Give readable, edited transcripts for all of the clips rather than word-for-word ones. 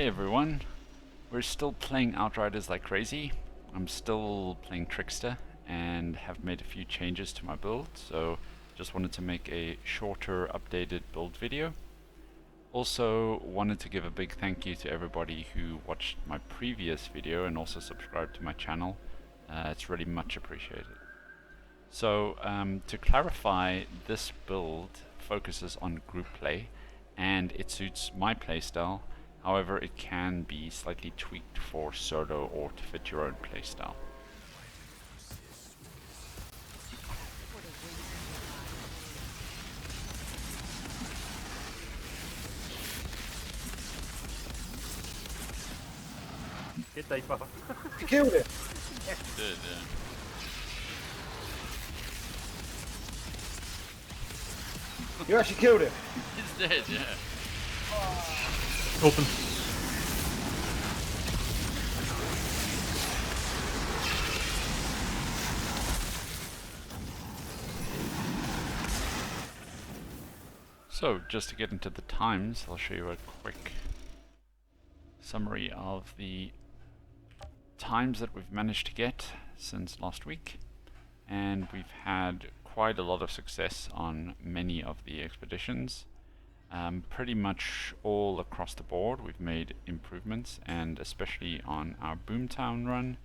Hey everyone, we're still playing Outriders like crazy. I'm still playing Trickster and have made a few changes to my build, so just wanted to make a shorter updated build video. Also wanted to give a big thank you to everybody who watched my previous video and also subscribed to my channel. It's really much appreciated. So to clarify, this build focuses on group play and it suits my playstyle. However, it can be slightly tweaked for solo or to fit your own playstyle. Get die papa. You killed it! Did, You actually killed it! He's dead, yeah. Open. So, just to get into the times, I'll show you a quick summary of the times that we've managed to get since last week. And we've had quite a lot of success on many of the expeditions. Pretty much all across the board we've made improvements, and especially on our Boomtown run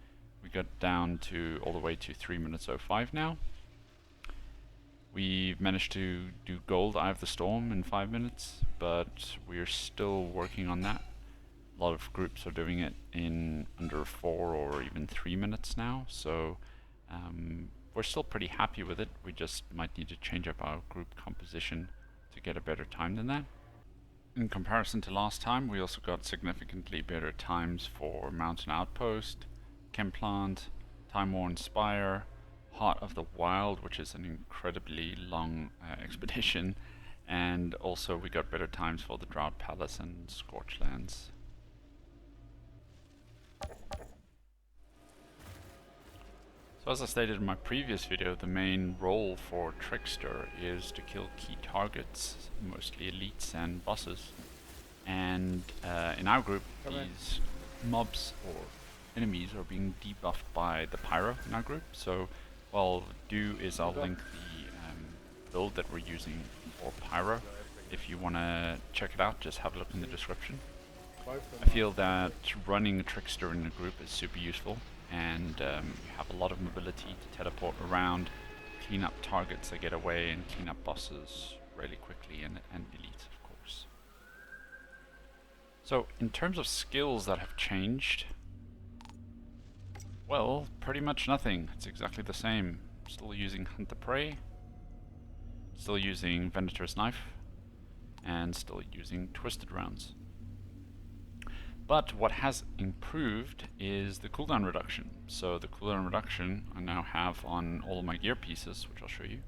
we got down to all the way to 3 minutes 05 now. We've managed to do Gold Eye of the Storm in 5 minutes, but we're still working on that. A lot of groups are doing it in under 4 or even 3 minutes now, so we're still pretty happy with it. We just might need to change up our group composition to get a better time than that. In comparison to last time, we also got significantly better times for Mountain Outpost, Chemplant, Time Worn Spire, Heart of the Wild, which is an incredibly long expedition, and also we got better times for the Drought Palace and Scorchlands. So as I stated in my previous video, the main role for Trickster is to kill key targets, mostly elites and bosses. And in our group, these mobs or enemies are being debuffed by the pyro in our group. So what I'll do is I'll link the build that we're using for pyro. If you want to check it out, just have a look in the description. I feel that running a Trickster in a group is super useful, and you have a lot of mobility to teleport around, clean up targets that get away, and clean up bosses really quickly, and elites of course. So in terms of skills that have changed, well, pretty much nothing. It's exactly the same. Still using Hunt the Prey, still using Venator's Knife, and still using Twisted Rounds. But what has improved is the cooldown reduction. So the cooldown reduction I now have on all of my gear pieces, which I'll show you.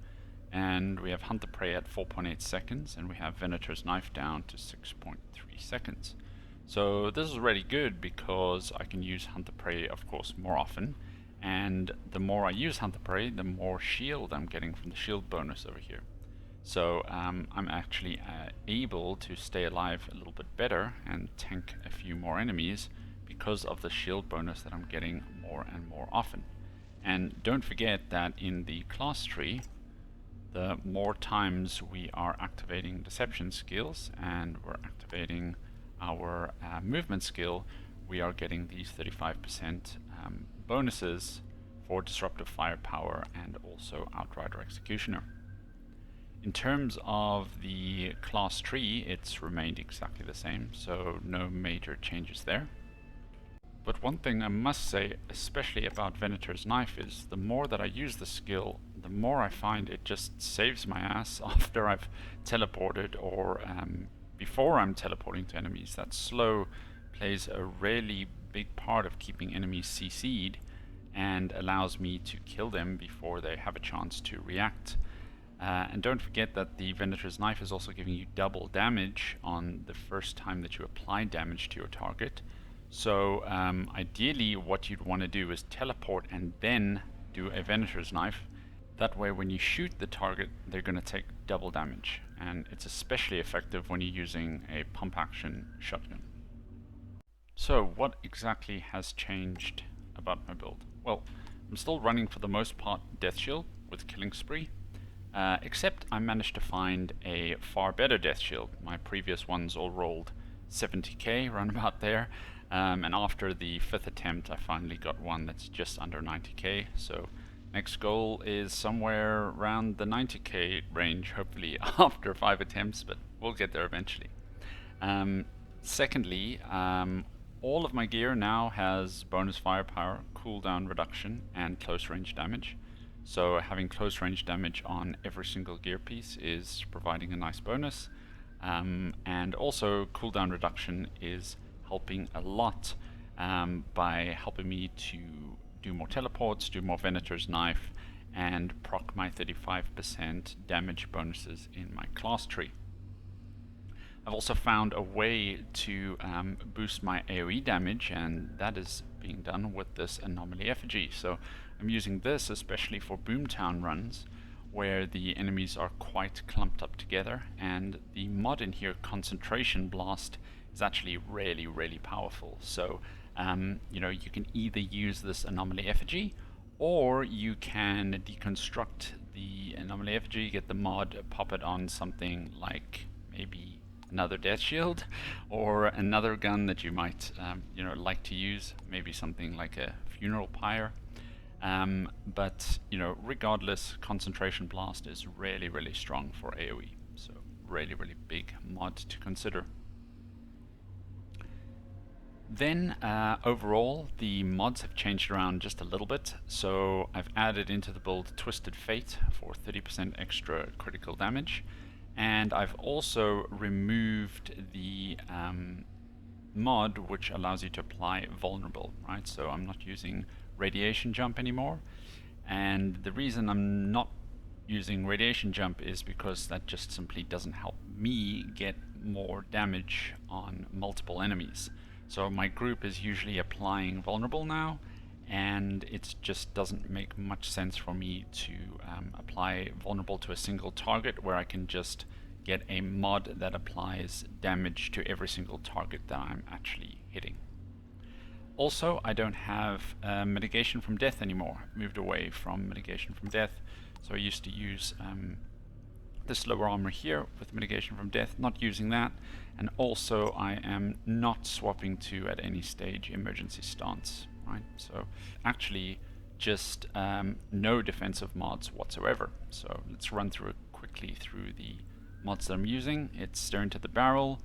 And we have Hunt the Prey at 4.8 seconds, and we have Venator's Knife down to 6.3 seconds. So this is really good because I can use Hunt the Prey, of course, more often. And the more I use Hunt the Prey, the more shield I'm getting from the shield bonus over here. So I'm actually able to stay alive a little bit better and tank a few more enemies because of the shield bonus that I'm getting more and more often. And don't forget that in the class tree, the more times we are activating deception skills and we're activating our movement skill, we are getting these 35% bonuses for disruptive firepower and also Outrider Executioner. In terms of the class tree, it's remained exactly the same, so no major changes there. But one thing I must say, especially about Venator's Knife, is the more that I use the skill, the more I find it just saves my ass after I've teleported or before I'm teleporting to enemies. That slow plays a really big part of keeping enemies CC'd and allows me to kill them before they have a chance to react. And don't forget that the Venator's Knife is also giving you double damage on the first time that you apply damage to your target. So ideally what you'd want to do is teleport and then do a Venator's Knife. That way when you shoot the target, they're going to take double damage. And it's especially effective when you're using a pump action shotgun. So what exactly has changed about my build? Well, I'm still running for the most part Death Shield with Killing Spree, except I managed to find a far better Death Shield. My previous ones all rolled 70k, run about there, and after the 5th attempt I finally got one that's just under 90k, so next goal is somewhere around the 90k range, hopefully after 5 attempts, but we'll get there eventually. Secondly, all of my gear now has bonus firepower, cooldown reduction, and close range damage. So having close range damage on every single gear piece is providing a nice bonus. And also cooldown reduction is helping a lot by helping me to do more teleports, do more Venator's Knife, and proc my 35% damage bonuses in my class tree. I've also found a way to boost my AoE damage, and that is being done with this Anomaly Effigy. So I'm using this especially for Boomtown runs, where the enemies are quite clumped up together, and the mod in here, Concentration Blast, is actually really powerful. So you know, you can either use this Anomaly Effigy, or you can deconstruct the Anomaly Effigy, get the mod, pop it on something like maybe another Death Shield, or another gun that you might you know, like to use, maybe something like a Funeral Pyre. But you know, regardless, Concentration Blast is really strong for AoE, so really big mod to consider. Then overall the mods have changed around just a little bit, so I've added into the build Twisted Fate for 30% extra critical damage, and I've also removed the mod which allows you to apply Vulnerable, right? So I'm not using Radiation Jump anymore, and the reason I'm not using Radiation Jump is because that just simply doesn't help me get more damage on multiple enemies. So my group is usually applying Vulnerable now, and it just doesn't make much sense for me to apply Vulnerable to a single target where I can just get a mod that applies damage to every single target that I'm actually hitting. Also, I don't have Mitigation from Death anymore. I've moved away from Mitigation from Death, so I used to use this lower armor here with Mitigation from Death, not using that, and also I am not swapping to at any stage Emergency Stance, right? So actually just no defensive mods whatsoever. So let's run quickly through the mods that I'm using. It's Staring to the Barrel.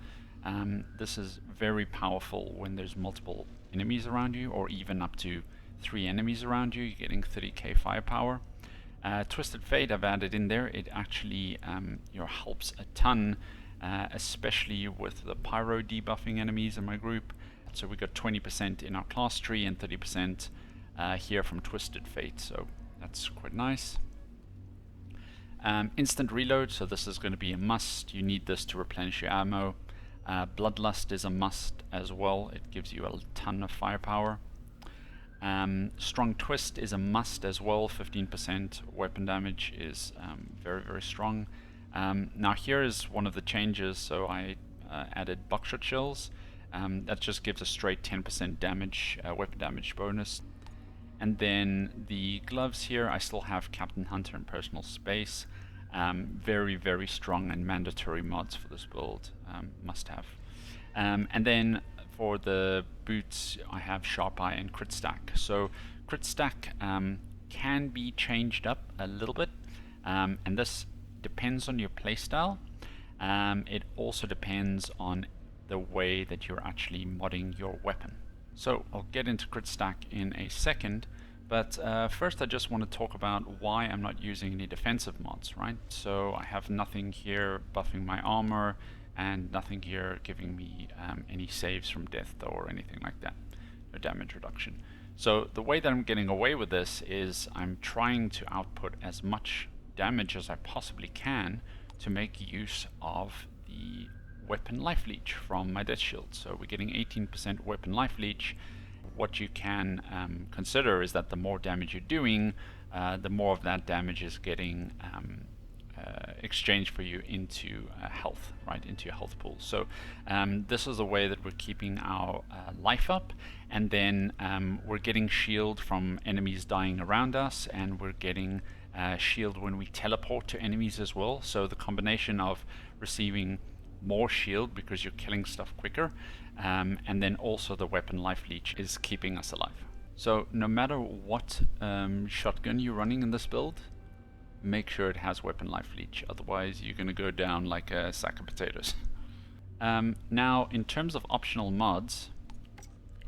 This is very powerful when there's multiple enemies around you, or even up to 3 enemies around you. You're getting 30k firepower. Twisted Fate I've added in there. It actually you know, helps a ton, especially with the pyro debuffing enemies in my group. So we got 20% in our class tree and 30% here from Twisted Fate, so that's quite nice. Instant reload, so this is going to be a must. You need this to replenish your ammo. Bloodlust is a must as well. It gives you a ton of firepower. Strong Twist is a must as well. 15% weapon damage is very strong. Now here is one of the changes. So I added Buckshot Shells. That just gives a straight 10% damage, weapon damage bonus. And then the gloves here, I still have Captain Hunter and Personal Space. Very strong and mandatory mods for this build, must have. And then for the boots, I have Sharp Eye and Crit Stack. So Crit Stack can be changed up a little bit, and this depends on your playstyle. It also depends on the way that you're actually modding your weapon. So I'll get into Crit Stack in a second, but first I just want to talk about why I'm not using any defensive mods, right? So I have nothing here buffing my armor, and nothing here giving me any saves from death or anything like that, no damage reduction. So the way that I'm getting away with this is I'm trying to output as much damage as I possibly can to make use of the weapon life leech from my death shield. So we're getting 18% weapon life leech. What you can consider is that the more damage you're doing, the more of that damage is getting exchange for you into health, right, into your health pool. So this is a way that we're keeping our life up, and then we're getting shield from enemies dying around us, and we're getting shield when we teleport to enemies as well. So the combination of receiving more shield because you're killing stuff quicker, and then also the weapon life leech is keeping us alive. So no matter what shotgun you're running in this build, make sure it has weapon life leech, otherwise you're going to go down like a sack of potatoes. Now in terms of optional mods,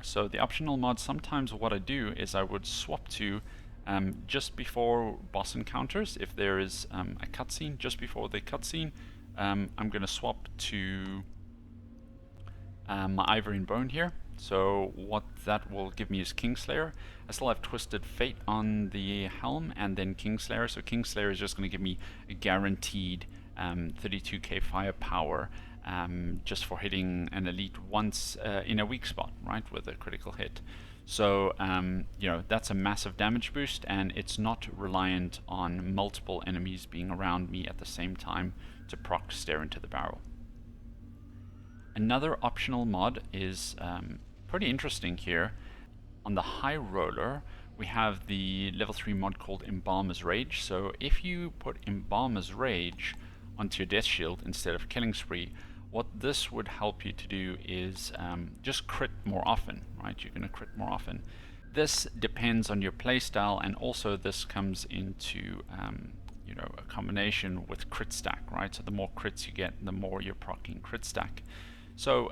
so the optional mods, sometimes what I do is I would swap to just before boss encounters, if there is a cutscene, just before the cutscene, I'm going to swap to my Ivory and Bone here. So what that will give me is Kingslayer. I still have Twisted Fate on the helm and then Kingslayer. So Kingslayer is just going to give me a guaranteed 32k firepower just for hitting an elite once in a weak spot, right, with a critical hit. So you know, that's a massive damage boost, and it's not reliant on multiple enemies being around me at the same time to proc Stare into the Barrel. Another optional mod is pretty interesting here. On the High Roller, we have the level 3 mod called Embalmer's Rage. So if you put Embalmer's Rage onto your Death Shield instead of Killing Spree, what this would help you to do is just crit more often, right? You're going to crit more often. This depends on your playstyle, and also this comes into you know, a combination with crit stack, right? So the more crits you get, the more you're proccing crit stack. So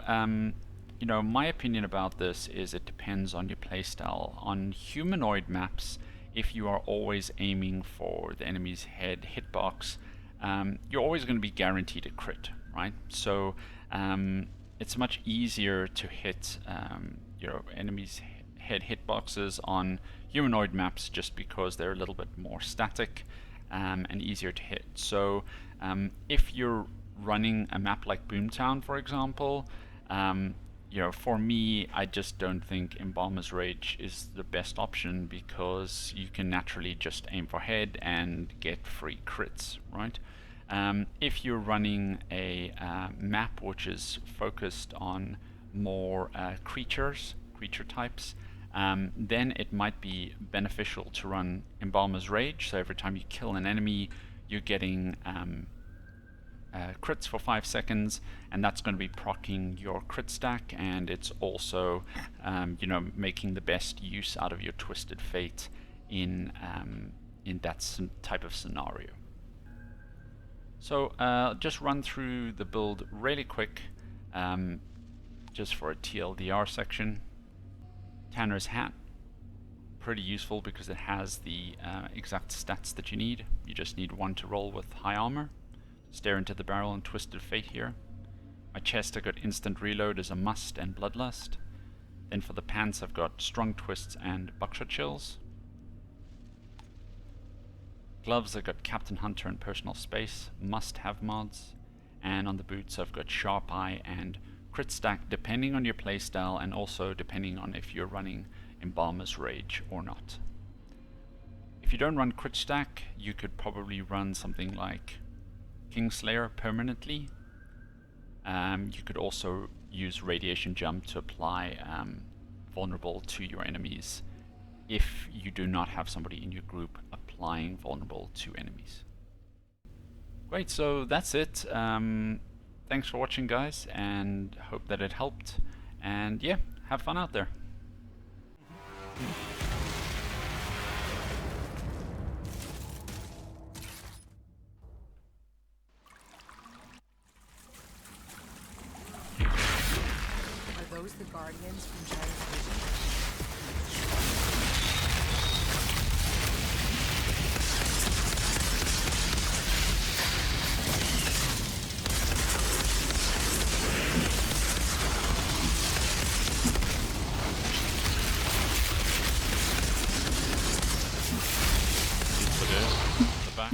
you know, my opinion about this is it depends on your playstyle. On humanoid maps, if you are always aiming for the enemy's head hitbox, you're always going to be guaranteed a crit, right? So it's much easier to hit you know, enemies' head hitboxes on humanoid maps just because they're a little bit more static and easier to hit. So if you're running a map like Boomtown, for example, you know, for me, I just don't think Embalmer's Rage is the best option because you can naturally just aim for head and get free crits, right? If you're running a map which is focused on more creature types, then it might be beneficial to run Embalmer's Rage. So every time you kill an enemy, you're getting crits for 5 seconds, and that's going to be proccing your crit stack, and it's also you know, making the best use out of your Twisted Fate in that type of scenario. So just run through the build really quick, just for a TLDR section. Tanner's Hat, pretty useful because it has the exact stats that you need. You just need one to roll with high armor. Stare into the Barrel and Twisted Fate here. My chest, I got Instant Reload as a must and Bloodlust. Then for the pants, I've got Strong Twists and Buckshot Chills. Gloves, I've got Captain Hunter and Personal Space, must-have mods. And on the boots, I've got Sharp Eye and Crit Stack, depending on your playstyle and also depending on if you're running Embalmer's Rage or not. If you don't run Crit Stack, you could probably run something like Kingslayer permanently. You could also use Radiation Jump to apply vulnerable to your enemies if you do not have somebody in your group applying vulnerable to enemies. Great, so that's it. Thanks for watching, guys, and hope that it helped. And yeah, have fun out there. Are those the Guardians from Giant Vision? The back.